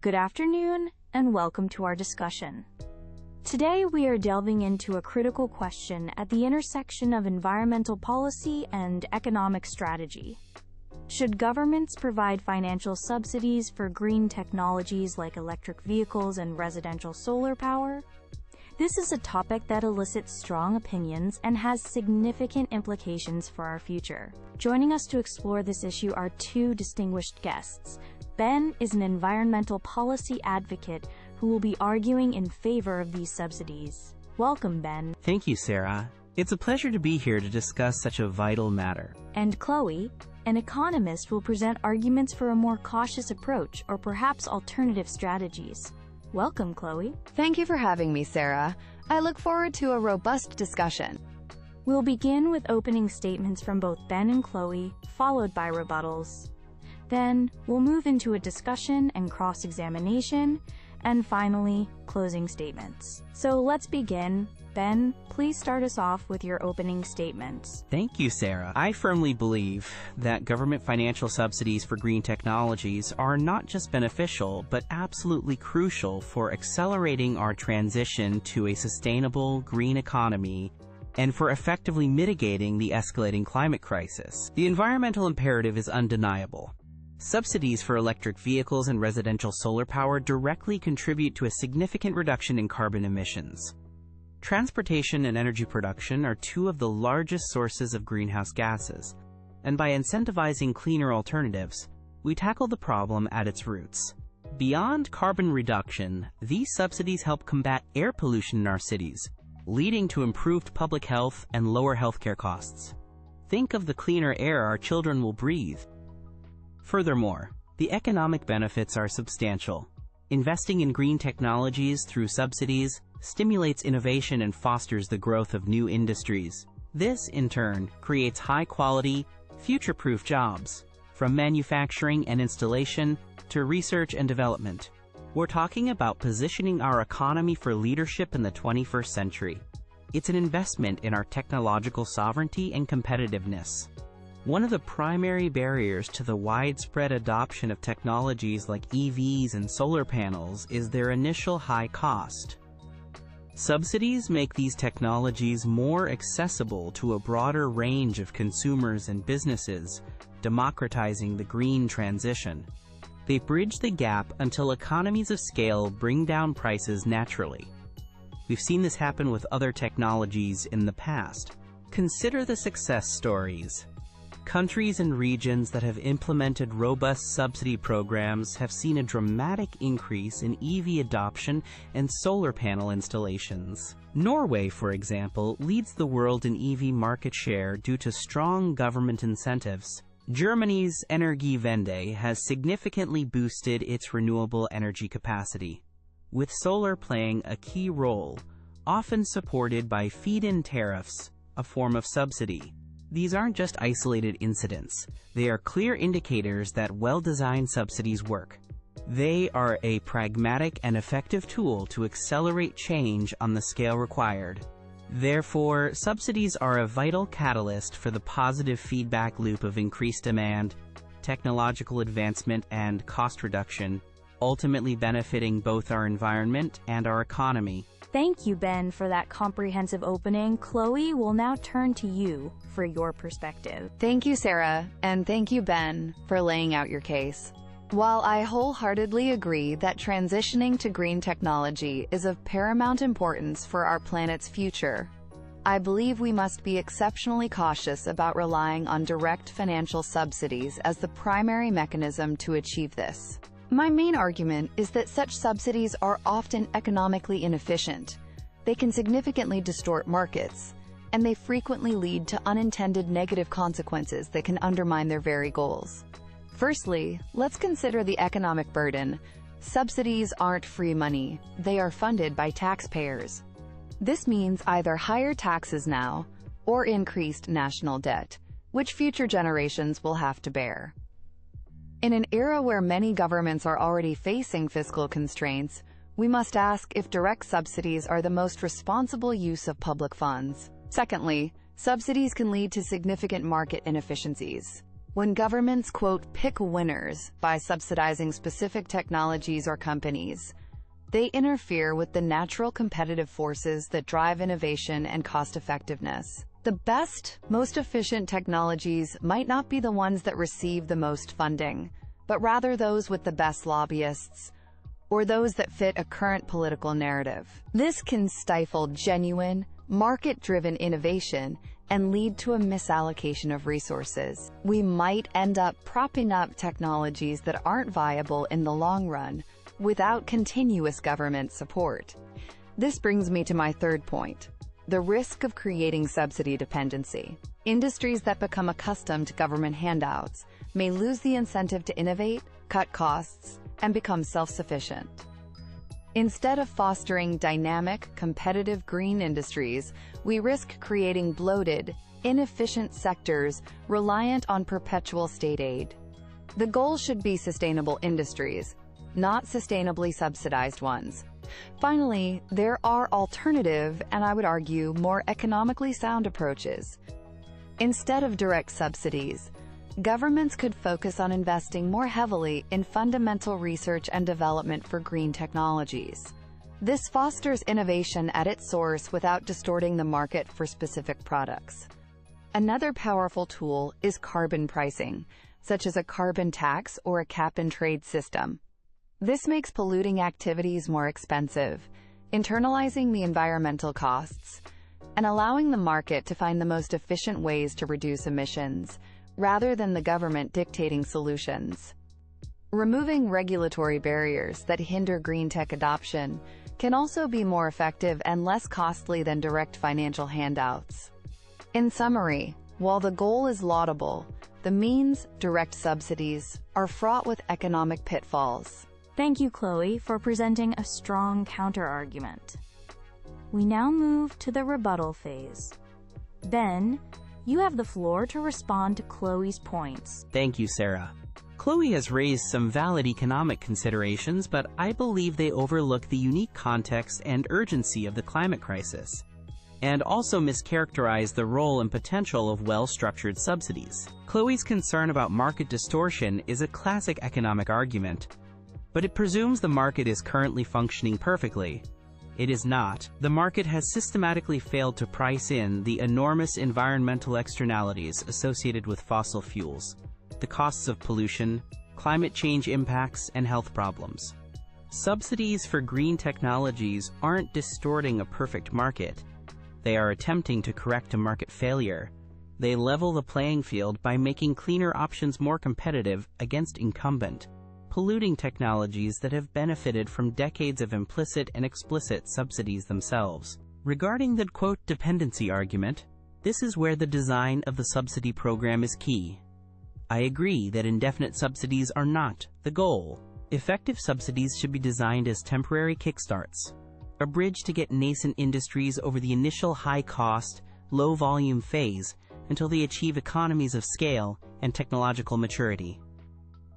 Good afternoon, and welcome to our discussion. Today we are delving into a critical question at the intersection of environmental policy and economic strategy. Should governments provide financial subsidies for green technologies like electric vehicles and residential solar power? This is a topic that elicits strong opinions and has significant implications for our future. Joining us to explore this issue are two distinguished guests. Ben is an environmental policy advocate who will be arguing in favor of these subsidies. Welcome, Ben. Thank you, Sarah. It's a pleasure to be here to discuss such a vital matter. And Chloe, an economist, will present arguments for a more cautious approach or perhaps alternative strategies. Welcome, Chloe. Thank you for having me, Sarah. I look forward to a robust discussion. We'll begin with opening statements from both Ben and Chloe, followed by rebuttals. Then, we'll move into a discussion and cross-examination, and finally, closing statements. So let's begin. Ben, please start us off with your opening statements. Thank you, Sarah. I firmly believe that government financial subsidies for green technologies are not just beneficial, but absolutely crucial for accelerating our transition to a sustainable green economy and for effectively mitigating the escalating climate crisis. The environmental imperative is undeniable. Subsidies for electric vehicles and residential solar power directly contribute to a significant reduction in carbon emissions. Transportation and energy production are two of the largest sources of greenhouse gases, and by incentivizing cleaner alternatives, we tackle the problem at its roots. Beyond carbon reduction, these subsidies help combat air pollution in our cities, leading to improved public health and lower healthcare costs. Think of the cleaner air our children will breathe. Furthermore, the economic benefits are substantial. Investing in green technologies through subsidies stimulates innovation and fosters the growth of new industries. This, in turn, creates high-quality, future-proof jobs, from manufacturing and installation to research and development. We're talking about positioning our economy for leadership in the 21st century. It's an investment in our technological sovereignty and competitiveness. One of the primary barriers to the widespread adoption of technologies like EVs and solar panels is their initial high cost. Subsidies make these technologies more accessible to a broader range of consumers and businesses, democratizing the green transition. They bridge the gap until economies of scale bring down prices naturally. We've seen this happen with other technologies in the past. Consider the success stories. Countries and regions that have implemented robust subsidy programs have seen a dramatic increase in EV adoption and solar panel installations. Norway, for example, leads the world in EV market share due to strong government incentives. Germany's Energiewende has significantly boosted its renewable energy capacity, with solar playing a key role, often supported by feed-in tariffs, a form of subsidy. These aren't just isolated incidents. They are clear indicators that well-designed subsidies work. They are a pragmatic and effective tool to accelerate change on the scale required. Therefore, subsidies are a vital catalyst for the positive feedback loop of increased demand, technological advancement, and cost reduction, ultimately benefiting both our environment and our economy. Thank you, Ben, for that comprehensive opening. Chloe will now turn to you for your perspective. Thank you, Sarah, and thank you, Ben, for laying out your case. While I wholeheartedly agree that transitioning to green technology is of paramount importance for our planet's future, I believe we must be exceptionally cautious about relying on direct financial subsidies as the primary mechanism to achieve this. My main argument is that such subsidies are often economically inefficient. They can significantly distort markets, and they frequently lead to unintended negative consequences that can undermine their very goals. Firstly, let's consider the economic burden. Subsidies aren't free money. They are funded by taxpayers. This means either higher taxes now or increased national debt, which future generations will have to bear. In an era where many governments are already facing fiscal constraints, we must ask if direct subsidies are the most responsible use of public funds. Secondly, subsidies can lead to significant market inefficiencies. When governments, quote, pick winners by subsidizing specific technologies or companies, they interfere with the natural competitive forces that drive innovation and cost-effectiveness. The best, most efficient technologies might not be the ones that receive the most funding, but rather those with the best lobbyists, or those that fit a current political narrative. This can stifle genuine, market-driven innovation and lead to a misallocation of resources. We might end up propping up technologies that aren't viable in the long run without continuous government support. This brings me to my third point: the risk of creating subsidy dependency. Industries that become accustomed to government handouts may lose the incentive to innovate, cut costs, and become self-sufficient. Instead of fostering dynamic, competitive green industries, we risk creating bloated, inefficient sectors reliant on perpetual state aid. The goal should be sustainable industries, not sustainably subsidized ones. Finally, there are alternative, and I would argue, more economically sound approaches. Instead of direct subsidies, governments could focus on investing more heavily in fundamental research and development for green technologies. This fosters innovation at its source without distorting the market for specific products. Another powerful tool is carbon pricing, such as a carbon tax or a cap-and-trade system. This makes polluting activities more expensive, internalizing the environmental costs, and allowing the market to find the most efficient ways to reduce emissions, rather than the government dictating solutions. Removing regulatory barriers that hinder green tech adoption can also be more effective and less costly than direct financial handouts. In summary, while the goal is laudable, the means, direct subsidies, are fraught with economic pitfalls. Thank you, Chloe, for presenting a strong counterargument. We now move to the rebuttal phase. Ben, you have the floor to respond to Chloe's points. Thank you, Sarah. Chloe has raised some valid economic considerations, but I believe they overlook the unique context and urgency of the climate crisis, and also mischaracterize the role and potential of well-structured subsidies. Chloe's concern about market distortion is a classic economic argument, but it presumes the market is currently functioning perfectly. It is not. The market has systematically failed to price in the enormous environmental externalities associated with fossil fuels, the costs of pollution, climate change impacts, and health problems. Subsidies for green technologies aren't distorting a perfect market. They are attempting to correct a market failure. They level the playing field by making cleaner options more competitive against incumbent, polluting technologies that have benefited from decades of implicit and explicit subsidies themselves. Regarding the, quote, dependency argument, this is where the design of the subsidy program is key. I agree that indefinite subsidies are not the goal. Effective subsidies should be designed as temporary kickstarts, a bridge to get nascent industries over the initial high-cost, low-volume phase until they achieve economies of scale and technological maturity.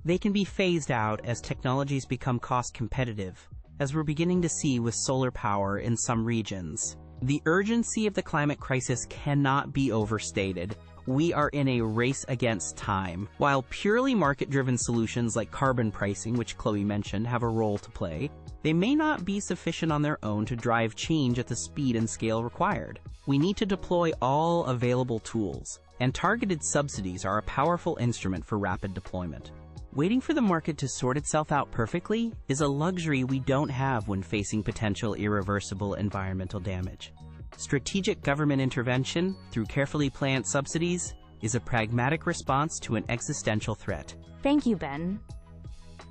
They can be phased out as technologies become cost-competitive, as we're beginning to see with solar power in some regions. The urgency of the climate crisis cannot be overstated. We are in a race against time. While purely market-driven solutions like carbon pricing, which Chloe mentioned, have a role to play, they may not be sufficient on their own to drive change at the speed and scale required. We need to deploy all available tools, and targeted subsidies are a powerful instrument for rapid deployment. Waiting for the market to sort itself out perfectly is a luxury we don't have when facing potential irreversible environmental damage. Strategic government intervention through carefully planned subsidies is a pragmatic response to an existential threat. Thank you, Ben.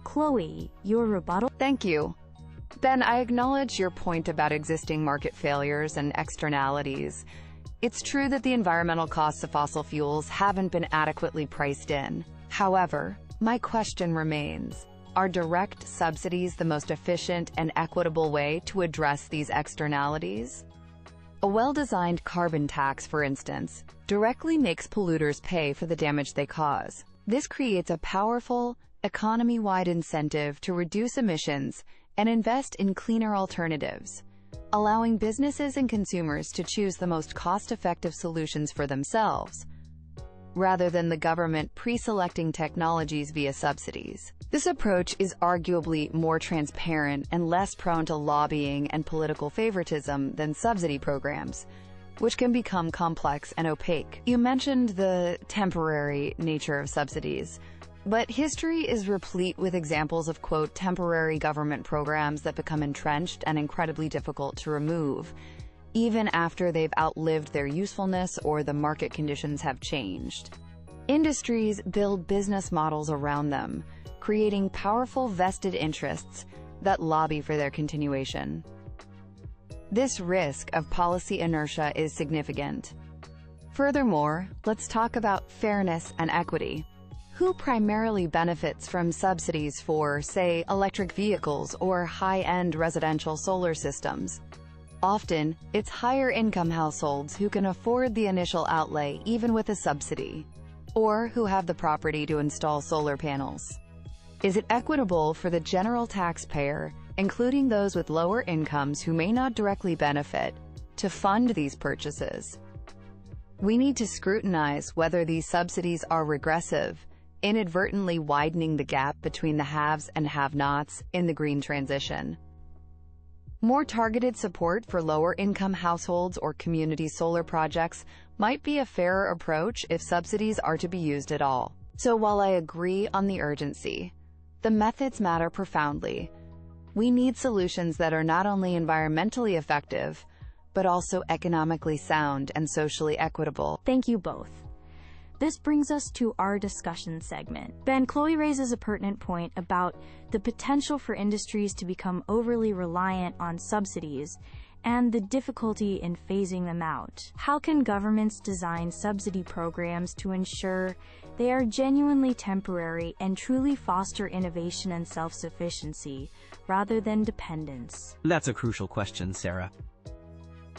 Chloe, your rebuttal? Thank you. Ben, I acknowledge your point about existing market failures and externalities. It's true that the environmental costs of fossil fuels haven't been adequately priced in. However, my question remains, are direct subsidies the most efficient and equitable way to address these externalities? A well-designed carbon tax, for instance, directly makes polluters pay for the damage they cause. This creates a powerful, economy-wide incentive to reduce emissions and invest in cleaner alternatives, allowing businesses and consumers to choose the most cost-effective solutions for themselves. rather than the government pre-selecting technologies via subsidies. This approach is arguably more transparent and less prone to lobbying and political favoritism than subsidy programs, which can become complex and opaque. You mentioned the temporary nature of subsidies, but history is replete with examples of, quote, temporary government programs that become entrenched and incredibly difficult to remove, even after they've outlived their usefulness or the market conditions have changed. Industries build business models around them, creating powerful vested interests that lobby for their continuation. This risk of policy inertia is significant. Furthermore, let's talk about fairness and equity. Who primarily benefits from subsidies for, say, electric vehicles or high-end residential solar systems? Often, it's higher-income households who can afford the initial outlay even with a subsidy, or who have the property to install solar panels. Is it equitable for the general taxpayer, including those with lower incomes who may not directly benefit, to fund these purchases? We need to scrutinize whether these subsidies are regressive, inadvertently widening the gap between the haves and have-nots in the green transition. More targeted support for lower-income households or community solar projects might be a fairer approach if subsidies are to be used at all. So while I agree on the urgency, the methods matter profoundly. We need solutions that are not only environmentally effective, but also economically sound and socially equitable. Thank you both. This brings us to our discussion segment. Ben, Chloe raises a pertinent point about the potential for industries to become overly reliant on subsidies and the difficulty in phasing them out. How can governments design subsidy programs to ensure they are genuinely temporary and truly foster innovation and self-sufficiency, rather than dependence? That's a crucial question, Sarah.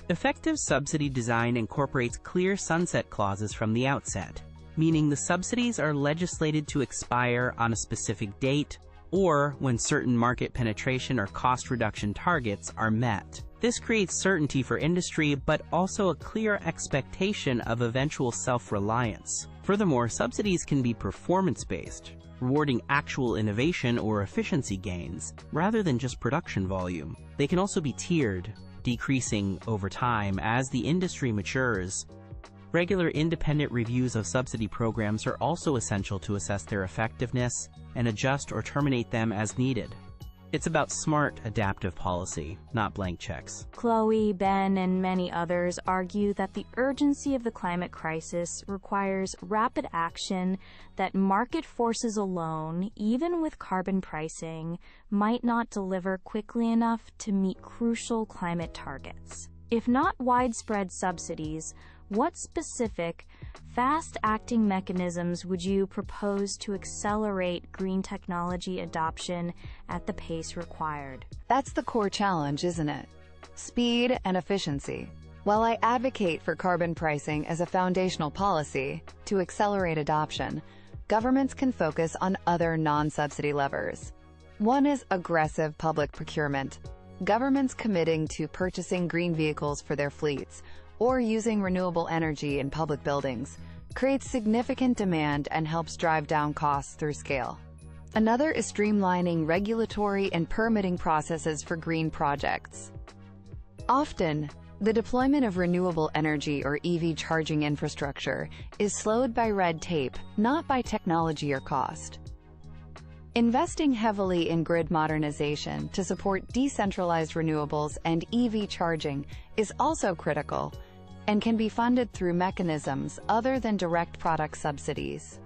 Effective subsidy design incorporates clear sunset clauses from the outset, meaning the subsidies are legislated to expire on a specific date or when certain market penetration or cost reduction targets are met. This creates certainty for industry, but also a clear expectation of eventual self-reliance. Furthermore, subsidies can be performance-based, rewarding actual innovation or efficiency gains, rather than just production volume. They can also be tiered, decreasing over time as the industry matures. Regular independent reviews of subsidy programs are also essential to assess their effectiveness and adjust or terminate them as needed. It's about smart, adaptive policy, not blank checks. Chloe, Ben, and many others argue that the urgency of the climate crisis requires rapid action, that market forces alone, even with carbon pricing, might not deliver quickly enough to meet crucial climate targets. If not widespread subsidies, what specific, fast-acting mechanisms would you propose to accelerate green technology adoption at the pace required? That's the core challenge, isn't it? Speed and efficiency. While I advocate for carbon pricing as a foundational policy to accelerate adoption, governments can focus on other non-subsidy levers. One is aggressive public procurement. Governments committing to purchasing green vehicles for their fleets or using renewable energy in public buildings creates significant demand and helps drive down costs through scale. Another is streamlining regulatory and permitting processes for green projects. Often, the deployment of renewable energy or EV charging infrastructure is slowed by red tape, not by technology or cost. Investing heavily in grid modernization to support decentralized renewables and EV charging is also critical and can be funded through mechanisms other than direct product subsidies.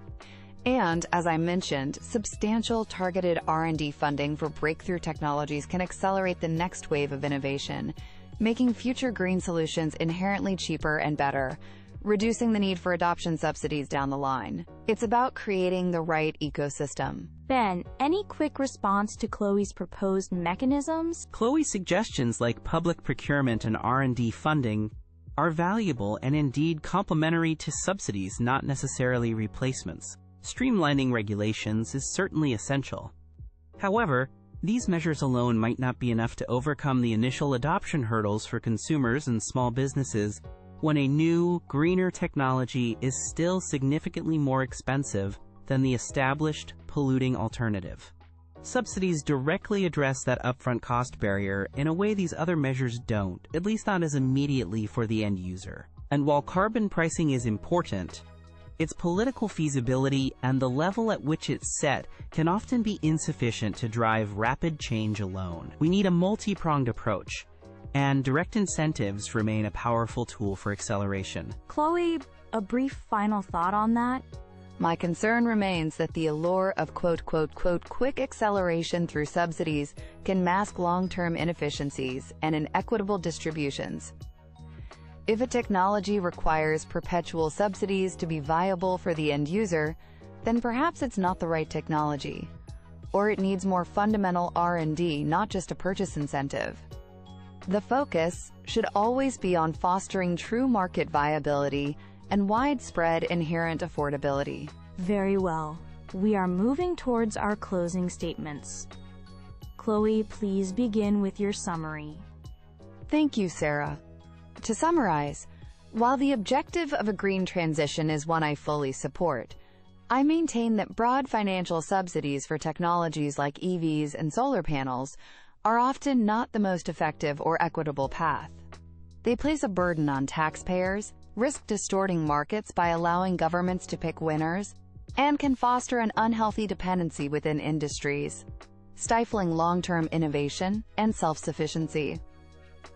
And, as I mentioned, substantial targeted R&D funding for breakthrough technologies can accelerate the next wave of innovation, making future green solutions inherently cheaper and better, reducing the need for adoption subsidies down the line. It's about creating the right ecosystem. Ben, any quick response to Chloe's proposed mechanisms? Chloe's suggestions like public procurement and R&D funding are valuable and indeed complementary to subsidies, not necessarily replacements. Streamlining regulations is certainly essential. However, these measures alone might not be enough to overcome the initial adoption hurdles for consumers and small businesses, when a new, greener technology is still significantly more expensive than the established, polluting alternative. Subsidies directly address that upfront cost barrier in a way these other measures don't, at least not as immediately for the end user. And while carbon pricing is important, its political feasibility and the level at which it's set can often be insufficient to drive rapid change alone. We need a multi-pronged approach, and direct incentives remain a powerful tool for acceleration. Chloe, a brief final thought on that? My concern remains that the allure of "quick acceleration" through subsidies can mask long-term inefficiencies and inequitable distributions. If a technology requires perpetual subsidies to be viable for the end user, then perhaps it's not the right technology. Or it needs more fundamental R&D, not just a purchase incentive. The focus should always be on fostering true market viability and widespread inherent affordability. Very well. We are moving towards our closing statements. Chloe, please begin with your summary. Thank you, Sarah. To summarize, while the objective of a green transition is one I fully support, I maintain that broad financial subsidies for technologies like EVs and solar panels are often not the most effective or equitable path. They place a burden on taxpayers, risk distorting markets by allowing governments to pick winners, and can foster an unhealthy dependency within industries, stifling long-term innovation and self-sufficiency.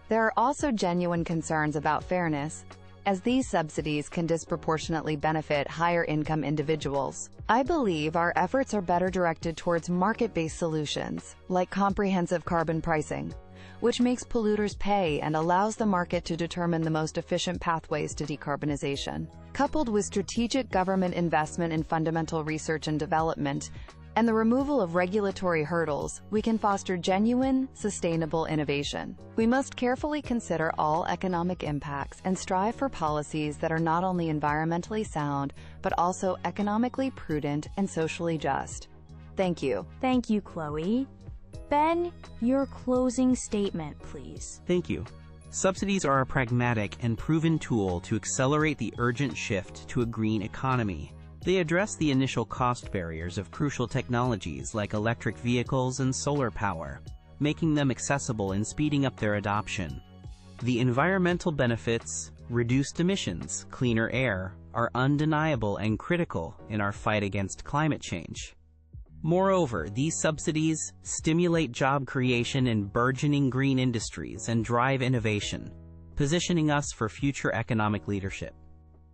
There are also genuine concerns about fairness, as these subsidies can disproportionately benefit higher-income individuals. I believe our efforts are better directed towards market-based solutions, like comprehensive carbon pricing, which makes polluters pay and allows the market to determine the most efficient pathways to decarbonization. Coupled with strategic government investment in fundamental research and development, and the removal of regulatory hurdles, we can foster genuine, sustainable innovation. We must carefully consider all economic impacts and strive for policies that are not only environmentally sound, but also economically prudent and socially just. Thank you. Thank you, Chloe. Ben, your closing statement, please. Thank you. Subsidies are a pragmatic and proven tool to accelerate the urgent shift to a green economy. They address the initial cost barriers of crucial technologies like electric vehicles and solar power, making them accessible and speeding up their adoption. The environmental benefits, reduced emissions, cleaner air, are undeniable and critical in our fight against climate change. Moreover, these subsidies stimulate job creation in burgeoning green industries and drive innovation, positioning us for future economic leadership.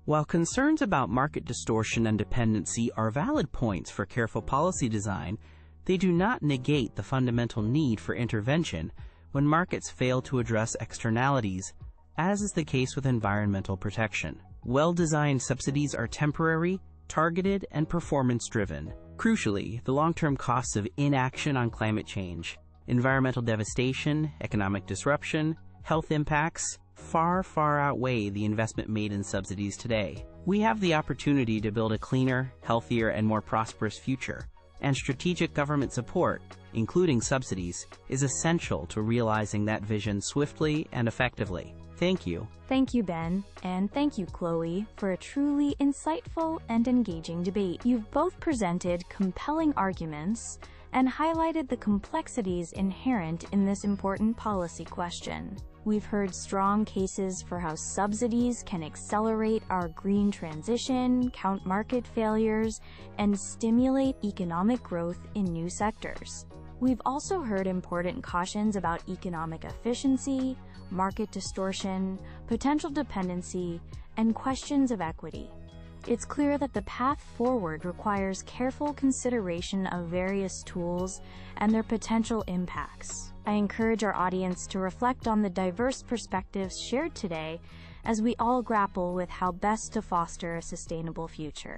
While concerns about market distortion and dependency are valid points for careful policy design, they do not negate the fundamental need for intervention when markets fail to address externalities, as is the case with environmental protection. Well-designed subsidies are temporary, targeted, and performance-driven. Crucially, the long-term costs of inaction on climate change, environmental devastation, economic disruption, health impacts, far outweigh the investment made in subsidies today. We have the opportunity to build a cleaner, healthier, and more prosperous future, and strategic government support, including subsidies, is essential to realizing that vision swiftly and effectively. Thank you. Thank you, Ben, and thank you, Chloe, for a truly insightful and engaging debate. You've both presented compelling arguments and highlighted the complexities inherent in this important policy question. We've heard strong cases for how subsidies can accelerate our green transition, count market failures, and stimulate economic growth in new sectors. We've also heard important cautions about economic efficiency, market distortion, potential dependency, and questions of equity. It's clear that the path forward requires careful consideration of various tools and their potential impacts. I encourage our audience to reflect on the diverse perspectives shared today as we all grapple with how best to foster a sustainable future.